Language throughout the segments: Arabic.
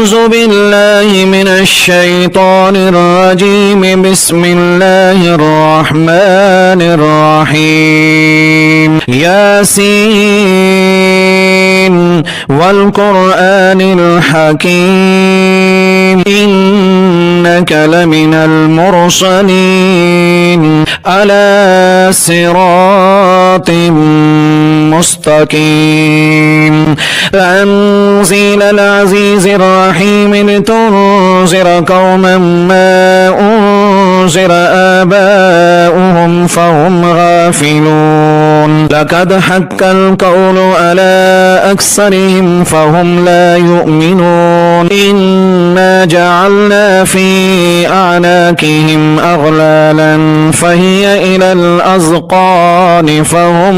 أعوذ بالله من الشيطان الرجيم. بسم الله الرحمن الرحيم. ياسين والقرآن الحكيم إنك لمن المرسلين على صراط مستقيم. تنزيل العزيز الرحيم لتنذر قوما ما أنذر آباؤهم فهم غافلون. لقد حق القول على أكثرهم فهم لا يؤمنون. إنا جعلنا في أعناقهم أغلالا فهي إلى الأذقان فهم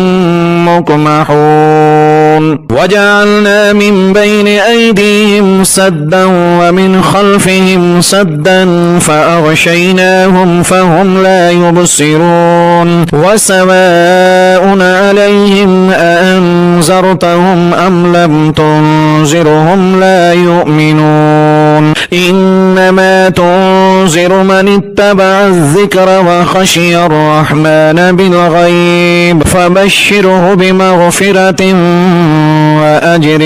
مقمحون. وجعلنا من بين أيديهم سدا ومن خلفهم سدا فأغشيناهم فهم لا يبصرون. وسواء عليهم أأنذرتهم أم لم تنذرهم لا يؤمنون. إنما تنذر من اتبع الذكر وخشي الرحمن بالغيب فبشره بمغفرة وأجر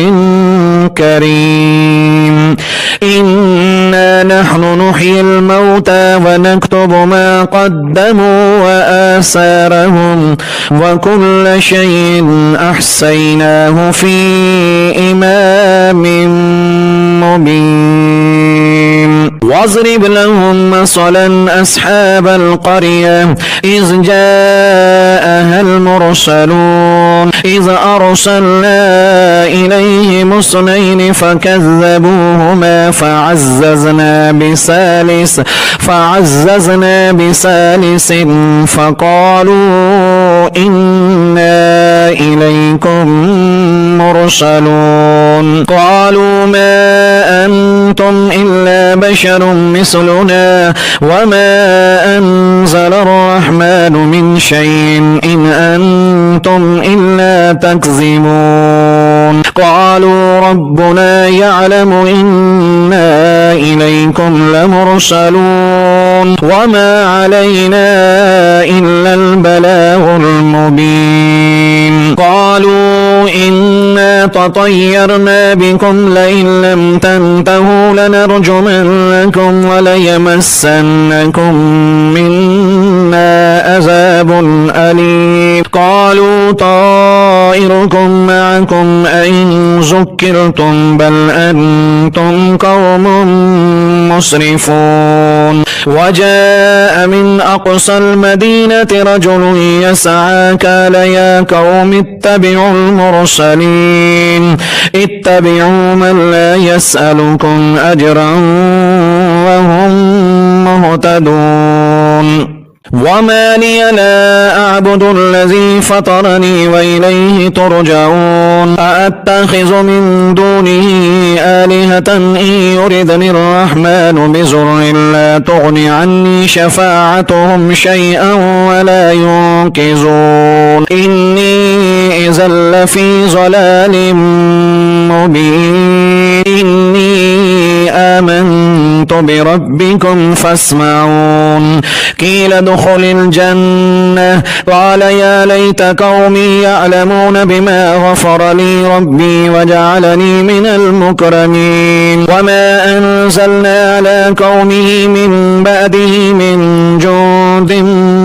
كريم. إنا نحن نحيي الموتى ونكتب ما قدموا وآثارهم وكل شيء أحصيناه في إمام مبين. واضرب لهم مثلا أصحاب القرية إذ جاءها المرسلون إذ أرسلنا إليهم اثنين فكذبوهما فعززنا بثالث فقالوا إنا إليكم مرسلون. قالوا ما أنتم إلا بشر مثلنا وما أنزل الرحمن من شيء إن أنتم إلا تكذبون. قالوا ربنا يعلم إنا إليكم لمرسلون وما علينا إلا البلاغ المبين. قالوا إنا تطيرنا بكم لئن لم تنتهوا لنرجمنكم وليمسنكم منا عذاب أليم. قالوا طائركم معكم أئن ذكرتم بل أنتم قوم مسرفون. وجاء من أقصى المدينة رجل يسعى قال يا قوم اتبعوا المرسلين اتبعوا من لا يسألكم أجرا وهم مهتدون. وما لي لا أعبد الذي فطرني وإليه ترجعون. أأتخذ من دونه آلهة إن يردني الرحمن بضر لا تغن عني شفاعتهم شيئا ولا ينقذون. إني إذا لفي ضلال مبين. إني آمنت بربكم فاسمعون. قيل ادخل الجنة قال يا ليت قومي يعلمون بما غفر لي ربي وجعلني من المكرمين. وما أنزلنا على قومه من بعده من جند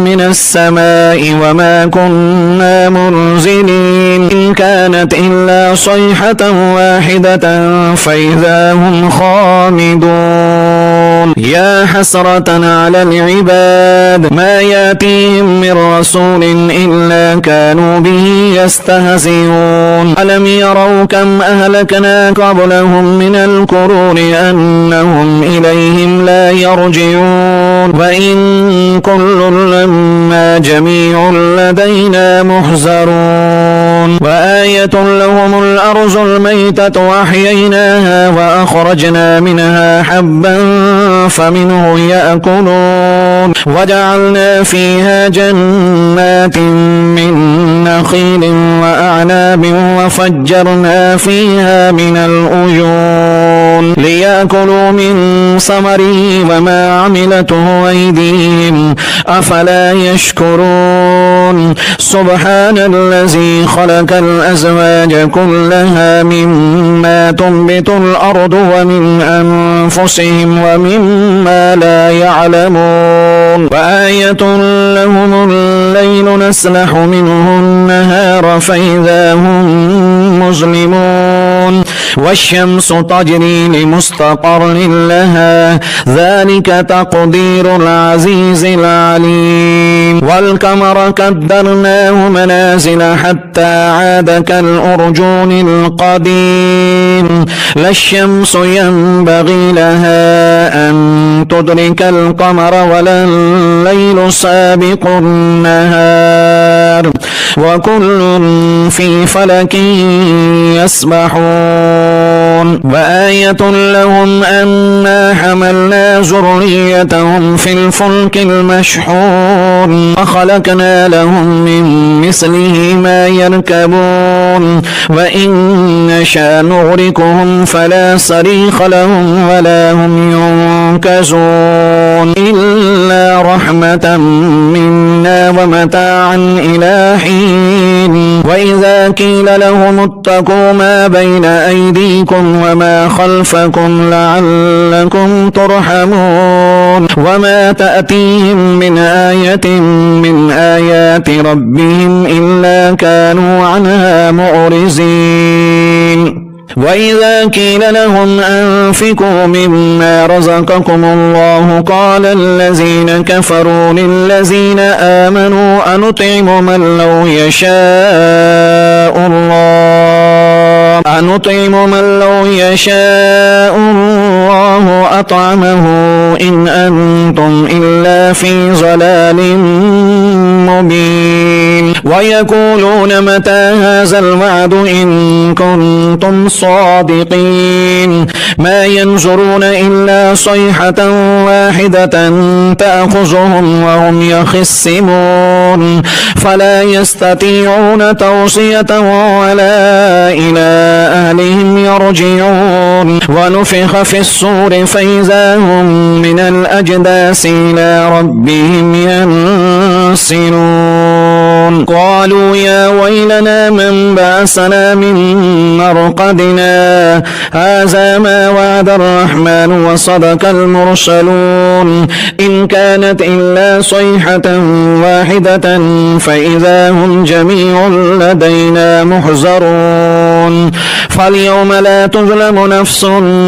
من السماء وما كنا منزلين. إن كانت إلا صيحة واحدة فإذا هم خامدون. يا حسرة على العباد ما يأتيهم من رسول إلا كانوا به يستهزئون. ألم يروا كم أهلكنا قبلهم من القرون أنهم إليهم لا يرجعون. وإن كل لما جميع لدينا محذرون. وآية لهم الأرض الميتة وأحييناها وأخرجنا منها حبا فمنه يأكلون. وجعلنا فيها جنات من نخيل وأعناب وفجرنا فيها من العيون لتأكلوا من ثمره وما عملته أيديهم أفلا يشكرون سبحان الذي خلق الأزواج كلها مما تنبت الأرض ومن أنفسهم ومما لا يعلمون وآية لهم الليل نسلح منه النهار فإذا هم مظلمون والشمس تجري لمستقر لها ذلك تقدير العزيز العليم والقمر قدرناه منازل حتى عاد كالأرجون القديم لا الشمس ينبغي لها أن تدرك القمر ولا الليل سابق النهار وكل في فلك يسبحون وآية لهم أنا حملنا ذريتهم في الفلك المشحون وخلقنا لهم من مثله ما يركبون وإن نشاء نغرقهم فلا صريخ لهم ولا هم ينقذون إلا رحمة منا ومتاعا إلى حين وإذا قيل لهم اتقوا ما بين أيديكم وما خلفكم لعلكم ترحمون وما تأتيهم من آية من آيات ربهم إلا كانوا عنها معرضين وإذا قيل لهم أنفقوا مما رزقكم الله قال الذين كفروا للذين آمنوا أنطعم من لو يشاء الله أطعمه إن أنتم إلا في ضلال مبين ويقولون متى هذا الوعد إن كنتم صادقين ما ينظرون إلا صيحة واحدة تأخذهم وهم يخصمون فلا يستطيعون توصية ولا إلى أهلهم يرجعون ونفخ في الصور فإذا هم من الأجداث إلى ربهم ينسلون قالوا يا ويلنا من بعثنا من مرقدنا هذا ما وعد الرحمن وصدق المرسلون إن كانت إلا صيحة واحدة فإذا هم جميع لدينا محضرون فاليوم لا تظلم نفس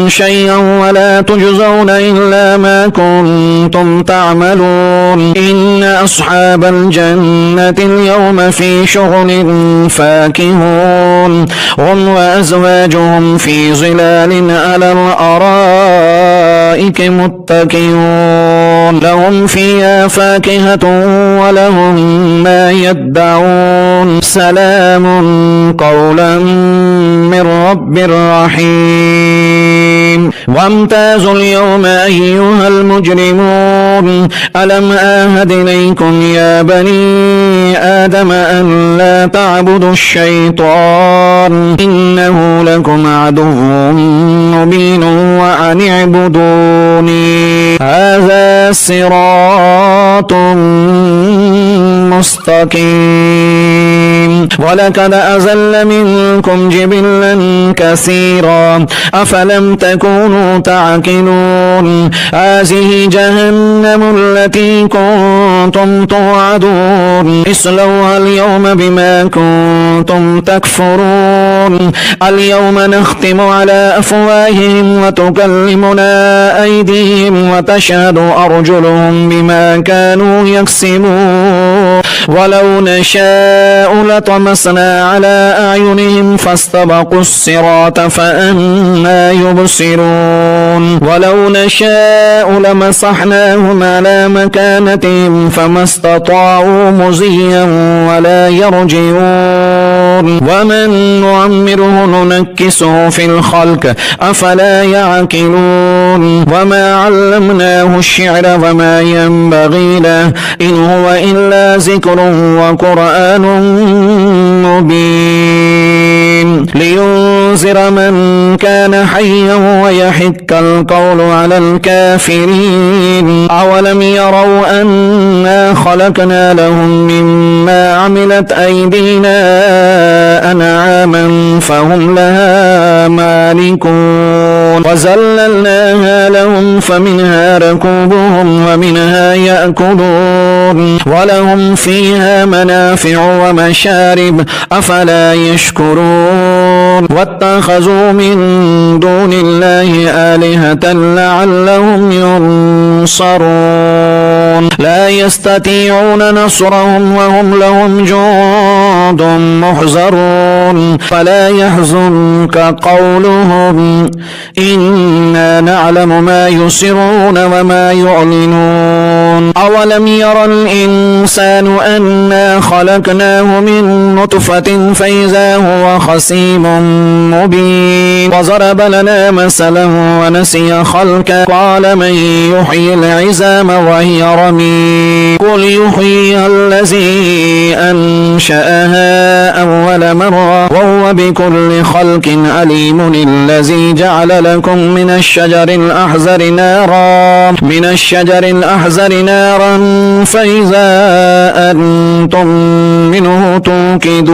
شيئا ولا تجزون إلا ما كنتم تعملون إن أصحاب الجنة اليوم في شغل فاكهون هم وأزواجهم في ظلال على الأرائك متكئون لهم فيها فاكهة ولهم ما يدعون سلام قولا من رب رحيم وامتازوا اليوم أيها المجرمون ألم آهد إليكم يا بني آدم أن لا تعبدوا الشيطان إنه لكم عدو مبين وأن اعبدوني هذا صراط مستقيم ولقد أزل منكم جبلا كثيرا أفلم تكونوا تعقلون هذه جهنم التي كنتم توعدون اصلوها اليوم بما كنتم تكفرون اليوم نختم على أفواههم وتكلمنا أيديهم وتشهد أرجلهم بما كانوا يكسبون ولو نشاء لطمسنا على أعينهم فاستبقوا الصراط فأنى يبصرون ولو نشاء لمسحناهم على مكانتهم فما استطاعوا مزيا ولا يرجعون ومن نعمره ننكسه في الخلق أفلا يعقلون وما علمناه الشعر وما ينبغي له إن هو إلا ذكر وقرآن مبين لينذر من كان حيا ويحق القول على الكافرين أولم يروا أنا خلقنا لهم مما عملت أيدينا أنعاما فهم لها مالكون وزللناها لهم فمنها ركوبهم ومنها يأكلون ولهم فيها منافع ومشارب أفلا يشكرون واتخذوا من دون الله آلهة لعلهم ينصرون لا يستطيعون نصرهم وهم لهم جند محضرون فلا يحزنك قولهم إنا نعلم ما يسرون وما يعلنون أولم ير الإنسان أنا خلقناه من نطفة فإذا هو خصيم مبين وضرب لنا مثلا ونسي خلقه قال من يحيي العظام وهي رميم قل يحييها الذي أنشأها أول مرة وهو بكل خلق عليم الذي جعل لكم من الشجر الأحزر نارا فإذا أنتم منه توقدون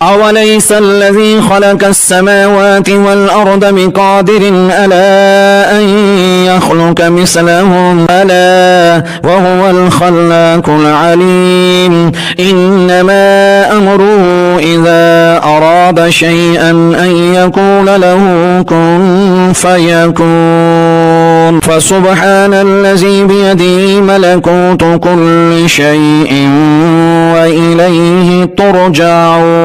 أوليس الذي خلق السماوات والأرض بقادر ألا أن يخلق مثلهم ألا وهو الخلاق العليم إنما أمره إذا أراد شيئا أن يقول له كن فيكون فسبحان الذي بيده ملكوت كل شيء وإليه ترجعون.